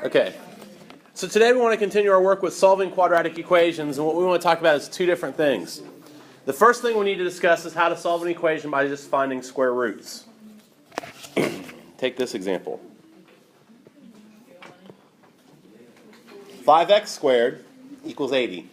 Okay, so today we want to continue our work with solving quadratic equations, and what we want to talk about is two different things. The first thing we need to discuss is how to solve an equation by just finding square roots. Take this example. 5x squared equals 80.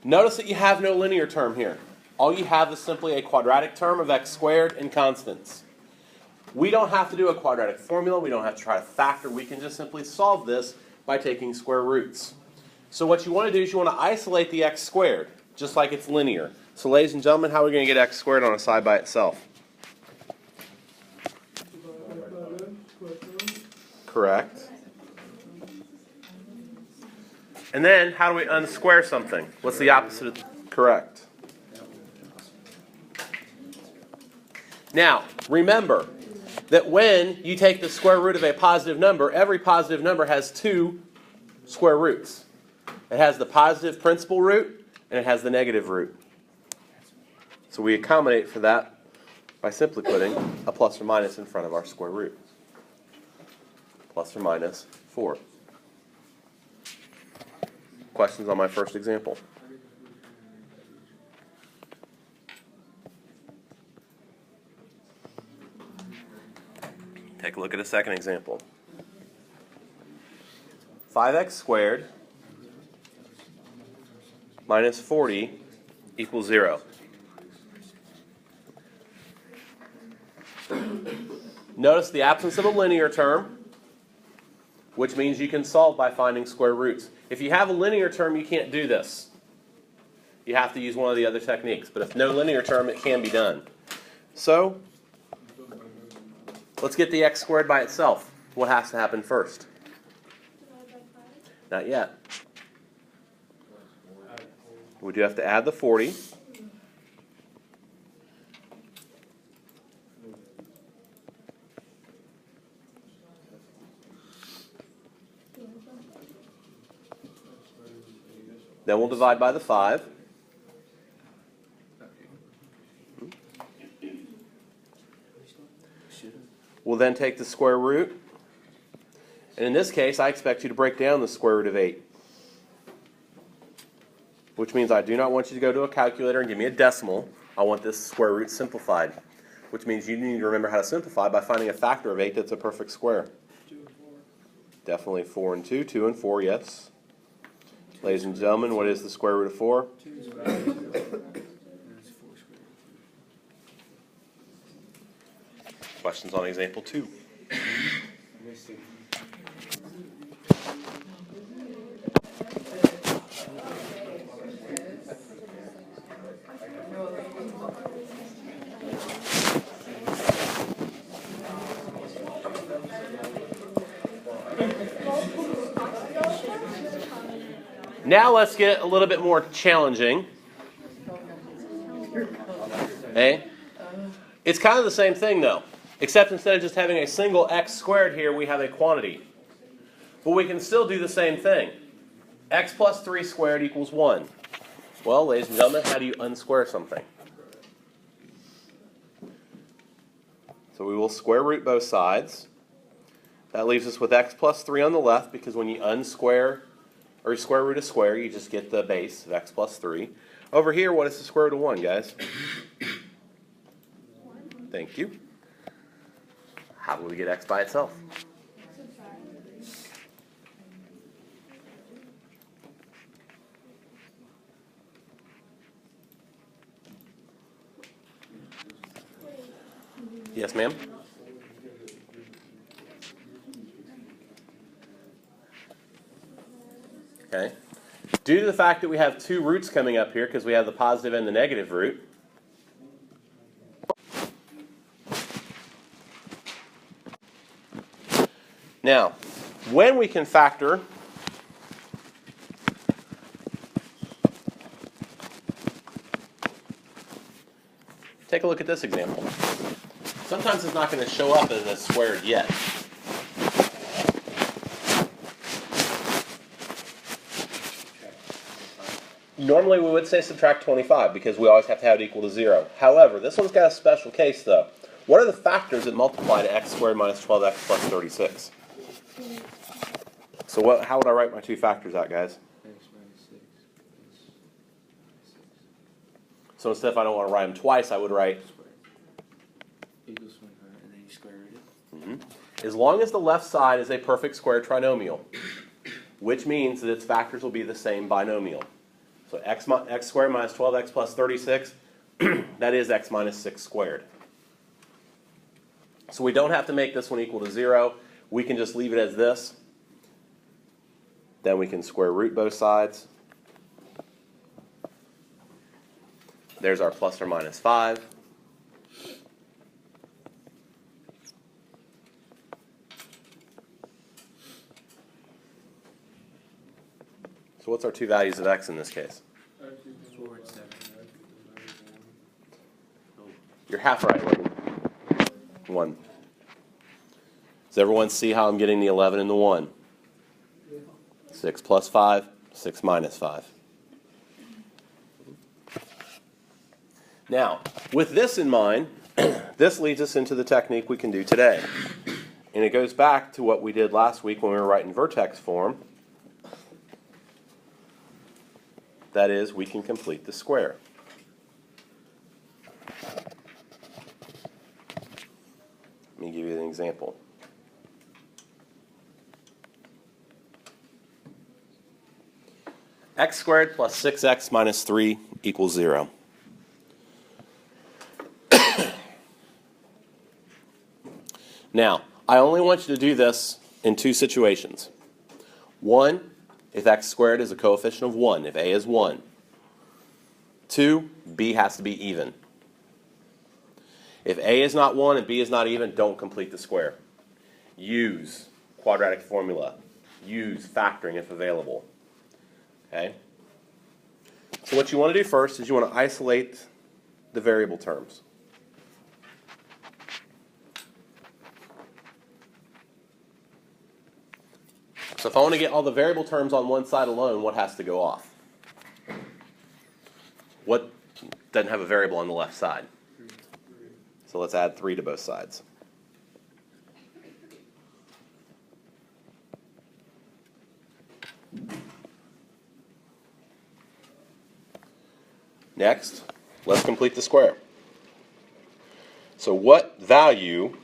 Notice that you have no linear term here. All you have is simply a quadratic term of x squared and constants. We don't have to do a quadratic formula. We don't have to try to factor. We can just simply solve this by taking square roots. So what you want to do is you want to isolate the x squared, just like it's linear. So ladies and gentlemen, how are we going to get x squared on a side by itself? Correct. And then, how do we unsquare something? What's the opposite of correct? Now, remember that when you take the square root of a positive number, every positive number has two square roots. It has the positive principal root, and it has the negative root. So we accommodate for that by simply putting a plus or minus in front of our square root. Plus or minus 4. Questions on my first example? Take a look at a second example. 5x squared minus 40 equals 0. Notice the absence of a linear term, which means you can solve by finding square roots. If you have a linear term, you can't do this. You have to use one of the other techniques. But if no linear term, it can be done. So, let's get the x squared by itself. What has to happen first? Not yet. We do have to add the 40. Then we'll divide by the 5. We'll then take the square root. And in this case, I expect you to break down the square root of 8. Which means I do not want you to go to a calculator and give me a decimal. I want this square root simplified. Which means you need to remember how to simplify by finding a factor of 8 that's a perfect square. 2 and 4. Definitely 4 and 2. 2 and 4, yes. Ladies and gentlemen, what is the square root of 4? 2 squared. That's 4 squared. Questions on example 2? Now let's get a little bit more challenging. Okay? It's kind of the same thing though, except instead of just having a single x squared here, we have a quantity. But we can still do the same thing. X plus 3 squared equals 1. Well, ladies and gentlemen, how do you unsquare something? So we will square root both sides. That leaves us with x plus 3 on the left, because when you unsquare or square root a square, you just get the base of x plus 3. Over here, what is the square root of 1, guys? Thank you. How do we get x by itself? Yes, ma'am? Okay. Due to the fact that we have two roots coming up here, because we have the positive and the negative root, now, when we can factor take a look at this example. Sometimes it's not going to show up as a squared yet. Normally we would say subtract 25 because we always have to have it equal to 0. However, this one's got a special case though. What are the factors that multiply to x squared minus 12x plus 36? So how would I write my two factors out, guys? X minus 6 plus 6 So instead, if I don't want to write them twice, I would write, squared equals 25, and then you square root it. as long as the left side is a perfect square trinomial, which means that its factors will be the same binomial. So x squared minus 12x plus 36, that is x minus 6 squared. So we don't have to make this one equal to 0. We can just leave it as this. Then we can square root both sides. There's our plus or minus 5. So what's our two values of x in this case? 4 and 7. You're half right, Logan. 1. Does everyone see how I'm getting the 11 and the 1? 6 plus 5, 6 minus 5. Now, with this in mind, this leads us into the technique we can do today. And it goes back to what we did last week when we were writing vertex form. That is, we can complete the square. Let me give you an example. X squared plus 6x minus 3 equals 0. Now, I only want you to do this in two situations. One, if x squared is a coefficient of 1, if a is 1. 2, b has to be even. If a is not 1 and b is not even, don't complete the square. Use quadratic formula. Use factoring if available. Okay? So what you want to do first is you want to isolate the variable terms. So if I want to get all the variable terms on one side alone, what has to go off? What doesn't have a variable on the left side? So let's add 3 to both sides. Next, let's complete the square. So what value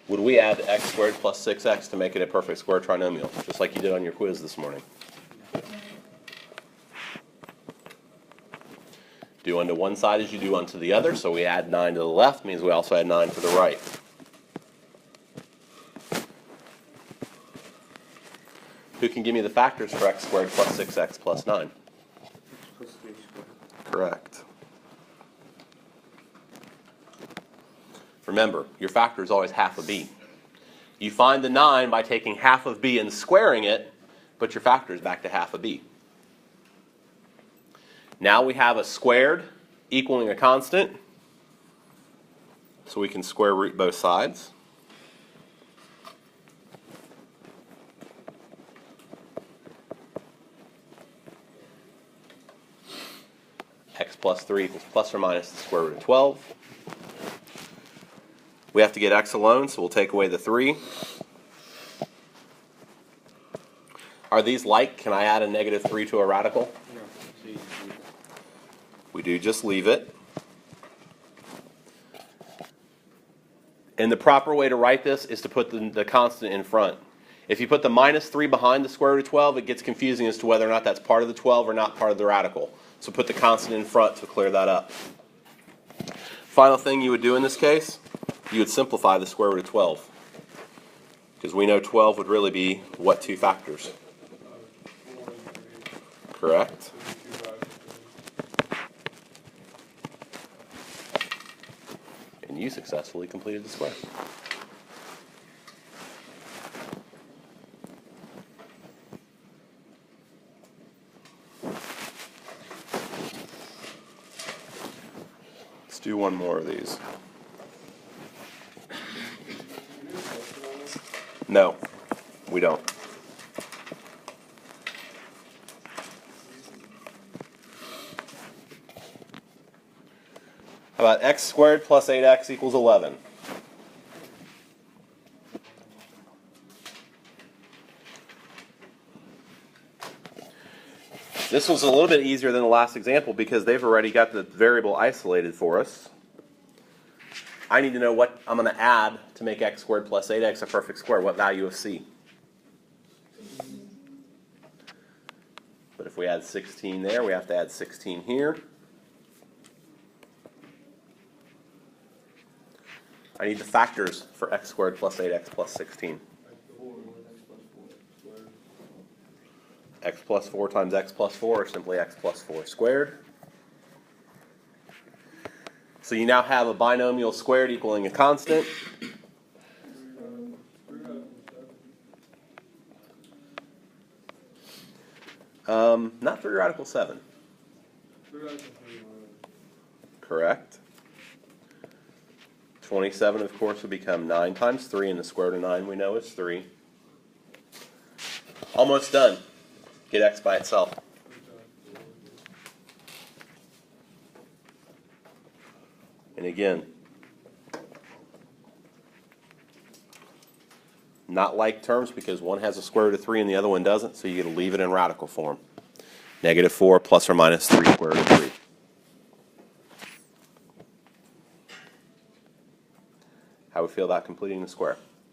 would we add to x squared plus 6x to make it a perfect square trinomial, just like you did on your quiz this morning? Do unto one side as you do unto the other, so we add 9 to the left, means we also add 9 to the right. Who can give me the factors for x squared plus 6x plus 9? X plus 3 squared. Correct. Remember, your factor is always half of b. You find the 9 by taking half of b and squaring it, but your factor is back to half of b. Now we have a squared equaling a constant, so we can square root both sides. X plus 3 equals plus or minus the square root of 12. We have to get x alone, so we'll take away the 3. Are these like? Can I add a negative 3 to a radical? No, so you just leave it. We do just leave it. And the proper way to write this is to put the constant in front. If you put the minus 3 behind the square root of 12, it gets confusing as to whether or not that's part of the 12 or not part of the radical. So put the constant in front to clear that up. Final thing you would do in this case, you would simplify the square root of 12. Because we know 12 would really be what two factors? Correct? And you successfully completed the square. Let's do one more of these. No, we don't. How How about x squared plus 8x equals 11? This one's a little bit easier than the last example because they've already got the variable isolated for us. I need to know what I'm going to add to make x squared plus 8x a perfect square. What value of c? But if we add 16 there, we have to add 16 here. I need the factors for x squared plus 8x plus 16. X plus 4 times x plus 4 or simply x plus 4 squared. So you now have a binomial squared equaling a constant. Not 3 radical 7. Correct. 27, of course, would become 9 times 3, and the square root of 9 we know is 3. Almost done. Get x by itself. And again, not like terms because one has a square root of 3 and the other one doesn't, so you get to leave it in radical form. -4 plus or minus 3 square root of 3. How we feel about completing the square?